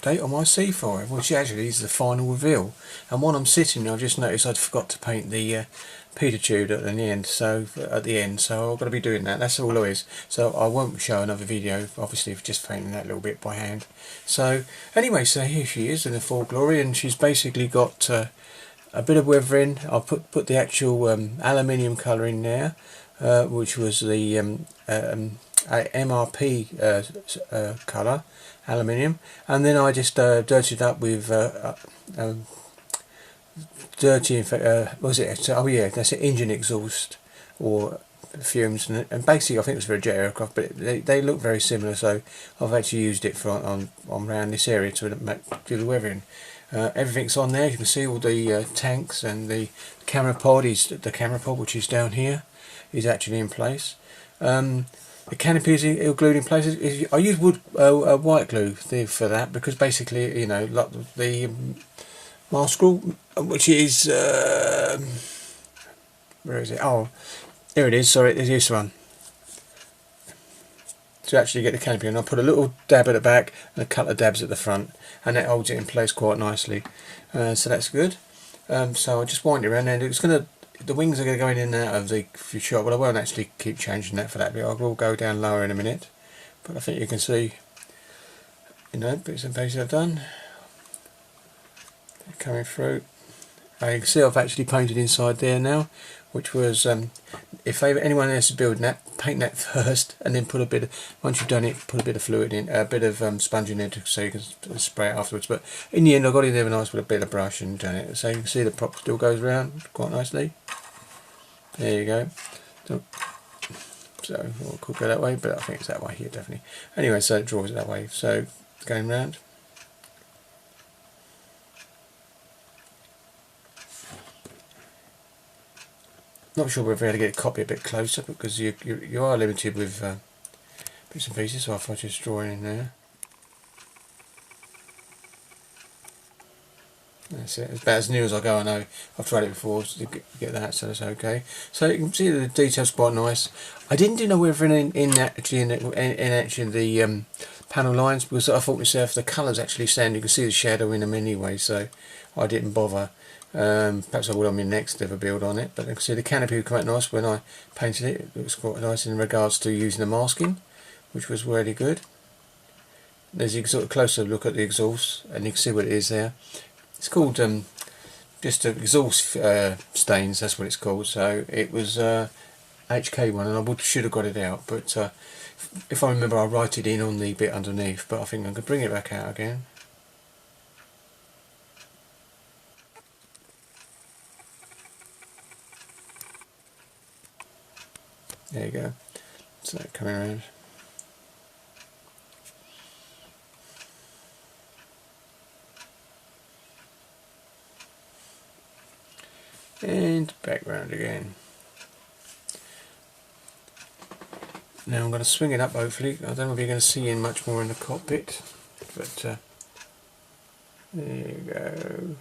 update on my C5, which actually is the final reveal. And while I'm sitting there, I've just noticed I'd forgot to paint the Peter tube at the end, so I've got to be doing that. That's all there is. So I won't show another video, obviously, of just painting that little bit by hand. So anyway, so here she is in the full glory, and she's basically got a bit of weathering. I'll put the actual aluminium colour in there, which was the MRP colour, aluminium, and then I just dirtied up with what was it? Oh yeah, that's an engine exhaust or fumes, and basically I think it was for a jet aircraft, but they look very similar, so I've actually used it for on around this area to do the weathering. Everything's on there. You can see all the tanks, and the camera pod which is down here is actually in place. The canopy is glued in place. I use white glue for that, because basically, you know, like the mask screw, which is where is it? Oh, here it is. Sorry, there's this one. To actually get the canopy, and I'll put a little dab at the back and a couple of dabs at the front, and that holds it in place quite nicely. So that's good. So I'll just wind it around, and the wings are going to go in and out of the shot, but I won't actually keep changing that for that bit. I will go down lower in a minute, but I think you can see, you know, bits and pieces I've done. They're coming through. You can see I've actually painted inside there now, which was, if anyone else is building that, paint that first, and then put a bit of, once you've done it, put a bit of fluid in, a bit of sponge in there so you can spray it afterwards. But in the end, I got in there nice with a bit of brush and done it. So you can see the prop still goes around quite nicely. There you go. So it could go that way, but I think it's that way here definitely. Anyway, so it draws it that way. So going round. Not sure whether I had to get the Cockpit a bit closer, because you are limited with bits and pieces, so I thought just drawing in there. That's it. It's about as new as I go. I know I've tried it before to get that, so that's okay. So you can see the details quite nice. I didn't do no weathering in the panel lines, because I thought to myself the colours actually stand. You can see the shadow in them anyway, so I didn't bother. Perhaps I will on my next ever build on it, but you can see the canopy was quite nice when I painted it. It was quite nice in regards to using the masking, which was really good. There's a sort of closer look at the exhaust, and you can see what it is there. It's called just exhaust stains, that's what it's called. So it was HK one, and I should have got it out, but if I remember, I'll write it in on the bit underneath, but I think I could bring it back out again. There you go. So coming around. And back round again. Now I'm going to swing it up, hopefully. I don't know if you're going to see in much more in the cockpit, but there you go.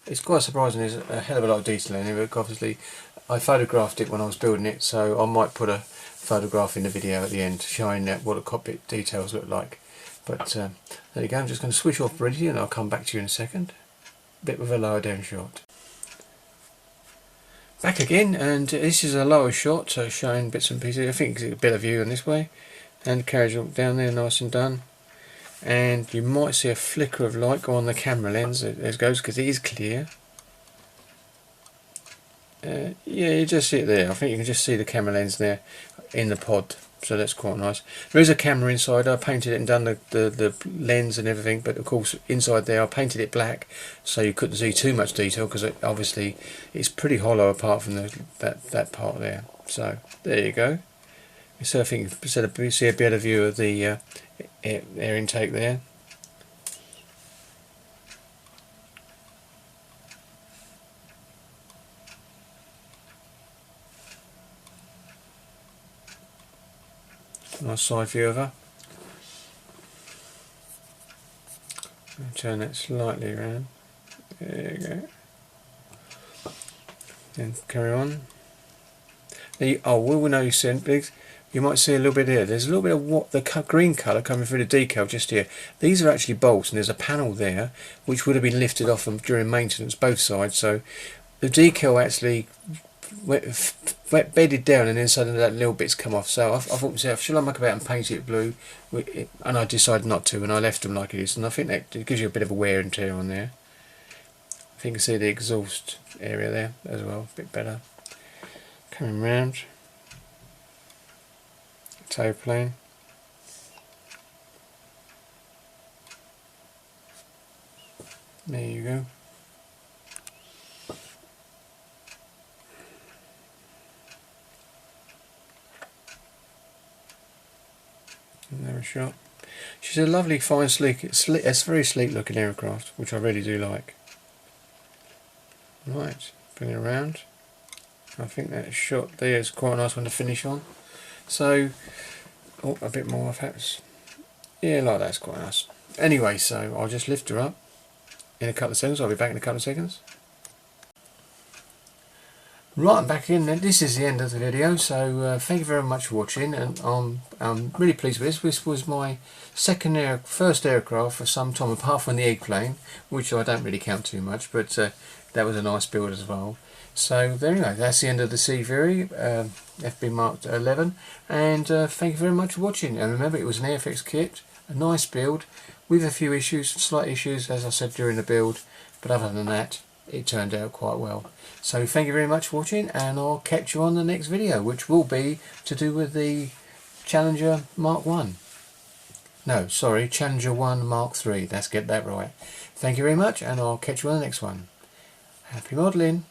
It's quite surprising, there's a hell of a lot of detail in it, but obviously I photographed it when I was building it, so I might put a photograph in the video at the end showing what the cockpit details look like. But there you go. I'm just going to switch off briefly and I'll come back to you in a second. Bit with a lower down shot. Back again, and this is a lower shot, so showing bits and pieces. I think it's a better view on this way, and carriage walk down there, nice and done. And you might see a flicker of light go on the camera lens as it goes, because it is clear. Yeah, you just see it there. I think you can just see the camera lens there in the pod, so that's quite nice. There is a camera inside. I painted it and done the lens and everything, but of course inside there I painted it black so you couldn't see too much detail, because obviously it's pretty hollow apart from that part there. So there you go. So I think you see a better view of the air intake there. Nice side view of her. Turn that slightly around. There you go. Then carry on. Oh, we will notice because you might see a little bit here. There's a little bit of what the green colour coming through the decal just here. These are actually bolts, and there's a panel there which would have been lifted off them during maintenance, both sides. So the decal actually wet bedded down, and then suddenly that little bit's come off. So I thought to myself, shall I muck about and paint it blue? And I decided not to, and I left them like it is. And I think that gives you a bit of a wear and tear on there. I think you can see the exhaust area there as well, a bit better. Coming round, tail plane. There you go. Another shot. She's a lovely, fine, sleek. It's very sleek looking aircraft, which I really do like. Right, bring it around. I think that shot there is quite a nice one to finish on. So, oh, a bit more perhaps. Yeah, like that's quite nice. Anyway, so I'll just lift her up in a couple of seconds. I'll be back in a couple of seconds. Right, I'm back in. This is the end of the video, so thank you very much for watching, and I'm really pleased with this. This was my first aircraft for some time, apart from the eggplane, which I don't really count too much, but that was a nice build as well. So there you go, that's the end of the Seavery, FB Mark 11, and thank you very much for watching. And remember, it was an Airfix kit, a nice build, with a few issues, slight issues, as I said during the build, but other than that, it turned out quite well. So thank you very much for watching, and I'll catch you on the next video, which will be to do with the Challenger Mark 1. No, sorry, Challenger 1 Mark 3. Let's get that right. Thank you very much, and I'll catch you on the next one. Happy modelling.